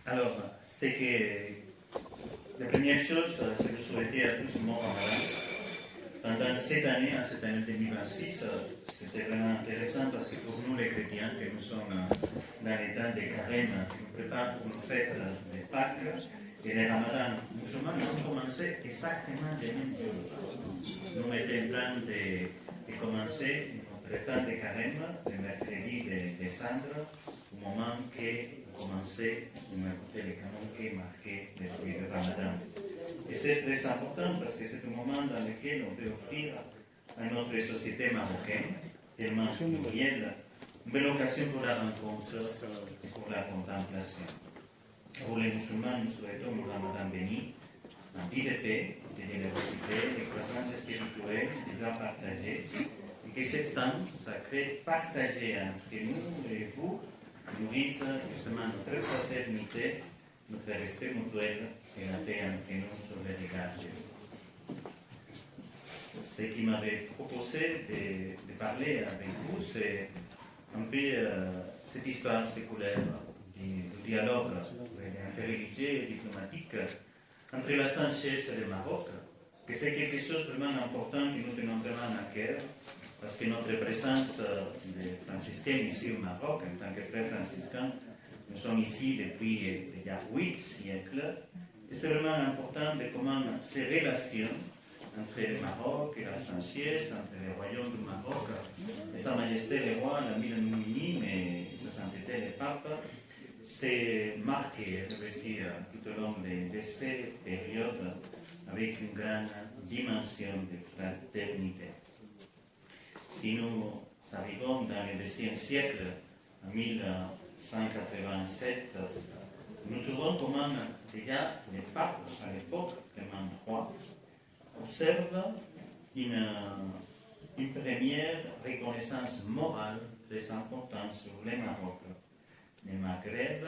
Alors, c'est que la première chose, c'est de souhaiter à tous mon ramadan. Pendant cette année 2026, c'était vraiment intéressant parce que pour nous les chrétiens, que nous sommes dans l'état de carême, qui nous prépare pour nos fêtes de Pâques et les ramadans musulmans, nous avons commencé exactement les mêmes jours. Nous étions en train de commencer notre temps de carême le mercredi de décembre, au moment que nous commençons à écouter le canon qui est marqué le ramadan. Et c'est très important parce que c'est un moment dans lequel on peut offrir à notre société marocaine, tellement plurielle, une belle occasion pour la rencontre et pour la contemplation. Pour les musulmans, nous souhaitons un ramadan béni, rempli de paix, de générosité, de croissance spirituelle, de joie partagée, et que ce temps sacré partagé entre nous et vous nourrisse justement notre fraternité, notre respect mutuel et la paix entre nous sur le regard de Dieu. Ce qui m'avait proposé de parler avec vous, c'est un peu cette histoire séculaire du dialogue interreligieux et diplomatique entre la Sanchez et le Maroc, que c'est quelque chose de vraiment important que nous tenons vraiment à cœur, parce que notre présence de franciscains ici au Maroc, en tant que frères franciscains, nous sommes ici depuis déjà 8 siècles, et c'est vraiment important de comment ces relations entre le Maroc et la Sanchez, entre le royaume du Maroc et Sa Majesté le roi, l'ami de Moumini, mais Sa Sainteté le pape, s'est marqué, revêtu tout au long de ces périodes avec une grande dimension de fraternité. Si nous arrivons dans le XIe siècle, en 1187, nous trouvons comment déjà les papes, à l'époque, Clément III, observent une première reconnaissance morale très importante sur le Maroc. Le Maghreb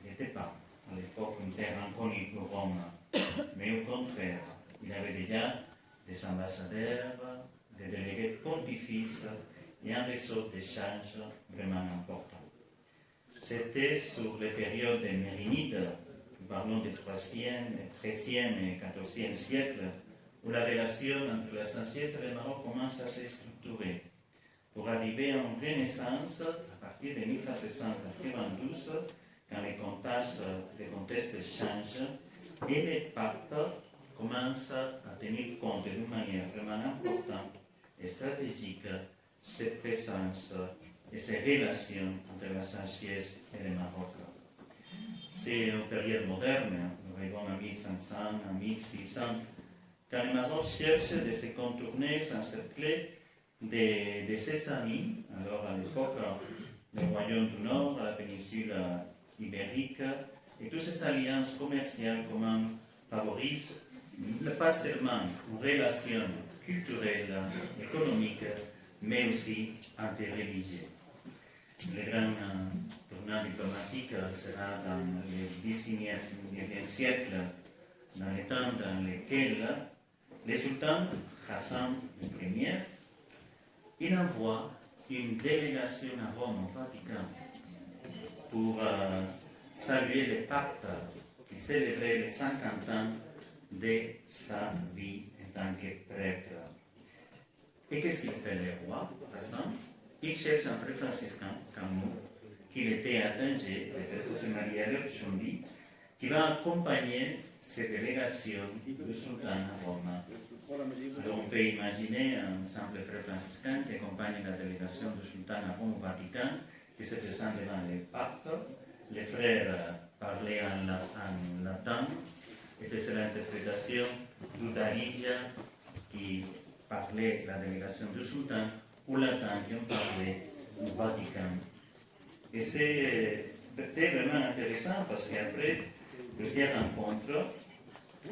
n'était pas à l'époque une terre inconnue pour Rome, mais au contraire, il y avait déjà des ambassadeurs, des délégués pontifices et un réseau d'échanges vraiment important. C'était sur les périodes des Mérinides, nous parlons du 3e, 13e et 14e siècle, où la relation entre la Sanchez et le Maroc commence à se structurer, pour arriver à une renaissance à partir de 1492, quand les contextes changent et les papes commencent à tenir compte d'une manière vraiment importante et stratégique cette présence et ces relations entre la Sanchez et le Maroc. C'est une période moderne, nous arrivons à 1500, à 1600, quand le Maroc cherche de se contourner, s'encercler de ses amis, alors à l'époque, le royaume du Nord, la péninsule ibérique, et toutes ces alliances commerciales comment favorisent pas seulement une relation culturelle, économique, mais aussi interreligieuse. Le grand tournant diplomatique sera dans le XIXe siècle, dans les temps dans lesquels le sultan Hassan Ier il envoie une délégation à Rome, au Vatican, pour saluer le pape qui célébrait les 50 ans de sa vie en tant que prêtre. Et qu'est-ce qu'il fait le roi Hassan? Il cherche un frère franciscain comme nous, qui était à Tanger, le frère José Maria Lerchundi, qui va accompagner cette délégation du sultan à Rome. Alors on peut imaginer un simple frère franciscain qui accompagne la délégation du sultan à Rome au Vatican, qui se présente devant le pape. Les frères parlaient en latin et faisaient l'interprétation du Darija qui parlait la délégation du sultan ou latin qui ont parlé au Vatican. Et c'était vraiment intéressant parce qu'après plusieurs rencontres,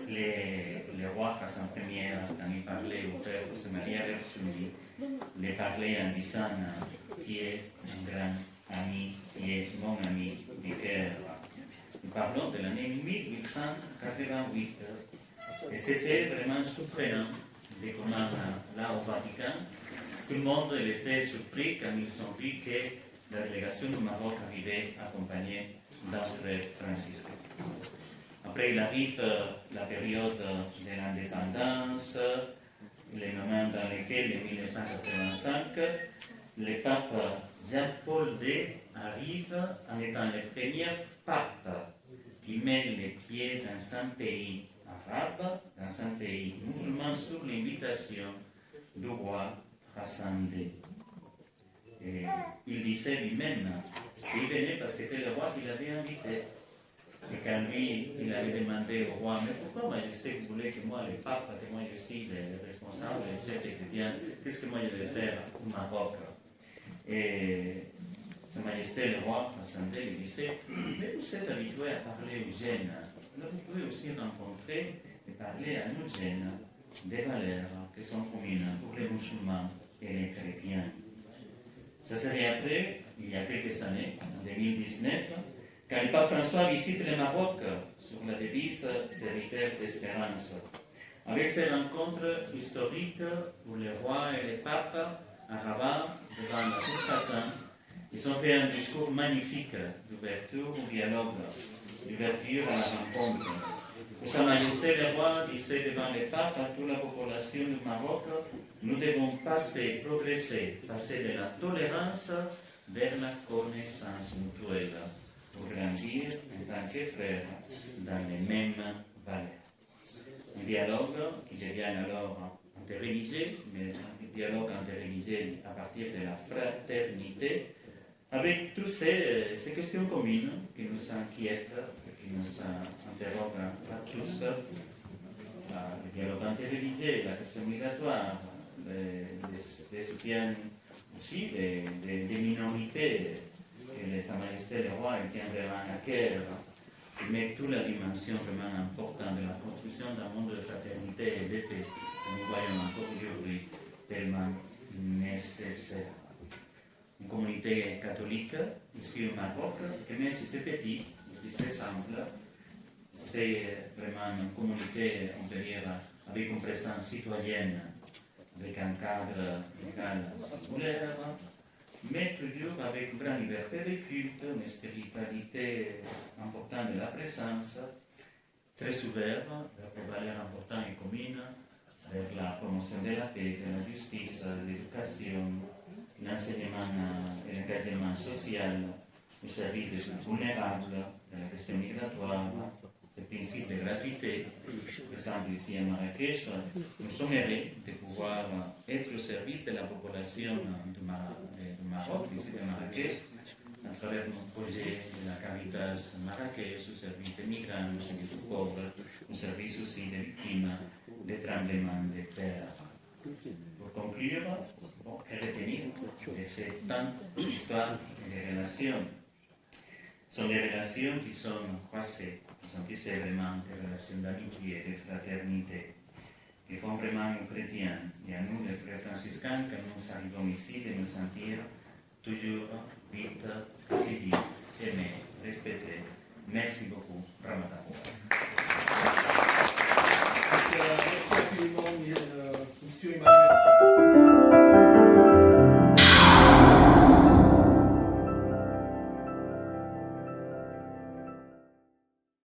le roi Hassan Ier, quand il parlait au frère José Maria Lerchundi, il parlait en disant qui est un grand ami, qui est mon ami du cœur. Nous parlons de l'année 1888. Et c'était vraiment surprenant de comment là au Vatican, tout le monde était surpris quand ils ont vu que la délégation du Maroc arrivait accompagnée d'un frère franciscain. Après, il arrive la période de l'indépendance, les moments dans lesquels, en 1985, le pape Jean-Paul II arrive en étant le premier pape qui met les pieds dans un pays arabe, dans un pays musulman, sur l'invitation du roi Hassan II. Et il disait lui-même qu'il venait parce que c'était le roi qui l'avait invité. Et quand lui, il avait demandé au roi, mais pourquoi Majesté, vous voulez que moi, le pape, que moi je suis le responsable, le chef des chrétiens, qu'est-ce que moi je vais faire au Maroc? Et Sa Majesté le roi Hassan II lui disait, mais vous êtes habitué à parler aux jeunes, là vous pouvez aussi rencontrer et parler à nos jeunes des valeurs qui sont communes pour les musulmans et les chrétiens. Ça serait après, il y a quelques années, en 2019, quand le pape François visite le Maroc sur la devise Serviteur d'espérance, avec ces rencontres historiques où le roi et le pape à Rabat, devant la cour Hassan, ils ont fait un discours magnifique d'ouverture au dialogue, d'ouverture à la rencontre. Pour Sa Majesté le roi disait devant le pape à toute la population du Maroc, nous devons passer, progresser, passer de la tolérance vers la connaissance mutuelle, pour grandir en tant que frères dans les mêmes valeurs. Un dialogue qui devient alors interreligieux, mais un dialogue interreligieux à partir de la fraternité, avec toutes ces questions communes qui nous inquiètent, qui nous interrogent à tous, le dialogue interreligieux, la question migratoire, les soutiens aussi des minorités, que Sa Majesté le roi tient vraiment à cœur, qui met toute la dimension vraiment importante de la construction d'un monde de fraternité et de paix, que nous voyons encore aujourd'hui tellement nécessaire. Une communauté catholique ici au Maroc, et même si c'est petit, si c'est simple, c'est vraiment une communauté, on peut dire, avec une présence citoyenne, avec un cadre légal séculaire, mais toujours avec une grande liberté de culte, une spiritualité importante de la présence, très ouverte vers des valeurs importantes et communes, vers la promotion de la paix, de la justice, de l'éducation, l'enseignement et l'engagement social au service des plus vulnérables, de la question migratoire, ce principe de gratuité. Par exemple, ici à Marrakech, nous sommes heureux de pouvoir être au service de la population du Maroc, ici de Marrakech, à travers notre projet de la Caritas Marrakech, au service des migrants, au service des pauvres, au service aussi des victimes des tremblements de terre. Pour conclure, que retenir de ces temps d'histoire et de relations? Ce sont des relations qui sont croisées, qui sont plus vraiment des relations d'amitié et de fraternité, qui font vraiment aux chrétiens et à nous, les frères franciscains, que nous arrivons ici, de nous sentir toujours vite, accueillis, aimés, respectés. Merci beaucoup. Ramadan.